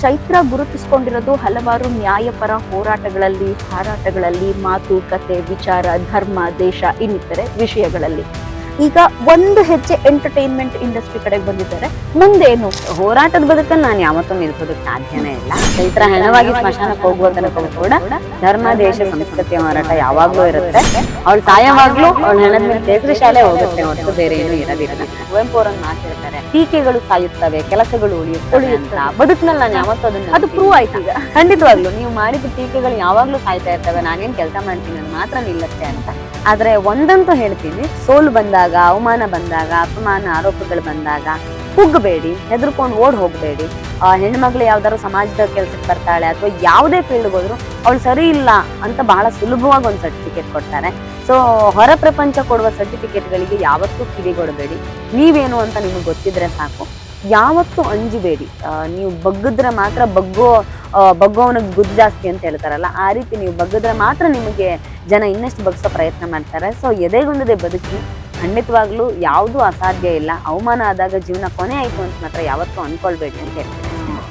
ಚೈತ್ರ ಗುರುತಿಸಿಕೊಂಡಿರೋದು ಹಲವಾರು ನ್ಯಾಯಪರ ಹೋರಾಟಗಳಲ್ಲಿ ಮಾತುಕತೆ, ವಿಚಾರ, ಧರ್ಮ, ದೇಶ ಇನ್ನಿತರೆ ವಿಷಯಗಳಲ್ಲಿ. ಈಗ ಒಂದು ಹೆಜ್ಜೆ ಎಂಟರ್ಟೈನ್ಮೆಂಟ್ ಇಂಡಸ್ಟ್ರಿ ಕಡೆಗೆ ಬಂದಿದ್ದಾರೆ. ಮುಂದೇನು? ಹೋರಾಟದ ಬದುಕಲ್ಲಿ ನಾನು ಯಾವತ್ತೂ ನಿಲ್ಸೋದಕ್ಕೆ ಸಾಧ್ಯನೇ ಇಲ್ಲ. ಚೈತ್ರ ಹೆಣವಾಗಿ ಸ್ಮಶಾನಕ್ಕೆ ಹೋಗುವ ತನಕ ಕೂಡ ಧರ್ಮ, ದೇಶ, ಸಂಸ್ಕೃತಿಯ ಹೋರಾಟ ಯಾವಾಗ್ಲೂ ಇರುತ್ತೆ. ಅವಳು ಸಾಯವಾಗ್ಲೂ ಅವಳ ಹೆಣದ ಮೇಲೆ ಕೇಸರಿ ಶಾಲೆ ಹೋಗುತ್ತೆ ಹೊರತು ಬೇರೆ ಏನು ಇರೋದಿಲ್ಲ. ಕುವೆಂಪು ಅವರನ್ನು ಮಾತಿರ್ತಾರೆ, ಟೀಕೆಗಳು ಸಾಯುತ್ತವೆ, ಕೆಲಸಗಳು ಉಳಿಯುತ್ತವೆ ಅಂತ. ಬದುಕಿನಲ್ಲಿ ನಾನು ಯಾವತ್ತೂ ಅದು ಪ್ರೂವ್ ಆಯ್ತು. ಈಗ ಖಂಡಿತವಾಗ್ಲು ನೀವು ಮಾಡಿದ ಟೀಕೆಗಳು ಯಾವಾಗ್ಲೂ ಸಾಯ್ತಾ ಇರ್ತವೆ, ನಾನೇನ್ ಕೆಲಸ ಮಾಡ್ತೀನಿ ಅದು ಮಾತ್ರ ನಿಲ್ಲುತ್ತೆ ಅಂತ. ಆದ್ರೆ ಒಂದಂತೂ ಹೇಳ್ತೀನಿ, ಸೋಲು ಬಂದಾಗ, ಅವಮಾನ ಬಂದಾಗ, ಅಪಮಾನ ಆರೋಪಗಳು ಬಂದಾಗ ಕುಗ್ಗಬೇಡಿ, ಹೆದರ್ಕೊಂಡು ಓಡ್ ಹೋಗ್ಬೇಡಿ. ಹೆಣ್ಮಕ್ಳು ಯಾವ್ದಾದ್ರು ಸಮಾಜದ ಕೆಲ್ಸಕ್ಕೆ ಬರ್ತಾಳೆ ಅಥವಾ ಯಾವುದೇ ಫೀಲ್ಡ್ ಹೋದ್ರು ಅವಳು ಸರಿ ಇಲ್ಲ ಅಂತ ಬಹಳ ಸುಲಭವಾಗಿ ಒಂದು ಸರ್ಟಿಫಿಕೇಟ್ ಕೊಡ್ತಾರೆ. ಸೊ ಹೊರ ಪ್ರಪಂಚ ಕೊಡುವ ಸರ್ಟಿಫಿಕೇಟ್ಗಳಿಗೆ ಯಾವತ್ತೂ ಕಿವಿಗೊಡಬೇಡಿ. ನೀವೇನು ಅಂತ ನಿಮಗೆ ಗೊತ್ತಿದ್ರೆ ಸಾಕು. ಯಾವತ್ತೂ ಅಂಜಬೇಡಿ. ನೀವು ಬಗ್ಗಿದ್ರೆ ಮಾತ್ರ ಬಗ್ಗೋವನಿಗೆ ಗುದ್ದು ಜಾಸ್ತಿ ಅಂತ ಹೇಳ್ತಾರಲ್ಲ, ಆ ರೀತಿ ನೀವು ಬಗ್ಗಿದ್ರೆ ಮಾತ್ರ ನಿಮಗೆ ಜನ ಇನ್ನಷ್ಟು ಬಗ್ಸೋ ಪ್ರಯತ್ನ ಮಾಡ್ತಾರೆ. ಸೊ ಎದೆಗುಂದದೆ ಬದುಕಿ. ಖಂಡಿತವಾಗ್ಲೂ ಯಾವುದೂ ಅಸಾಧ್ಯ ಇಲ್ಲ. ಅವಮಾನ ಆದಾಗ ಜೀವನ ಕೊನೆ ಆಯ್ತು ಅಂತ ಮಾತ್ರ ಯಾವತ್ತೂ ಅನ್ಕೊಳ್ಬೇಡಿ ಅಂತ ಹೇಳ್ತೀನಿ.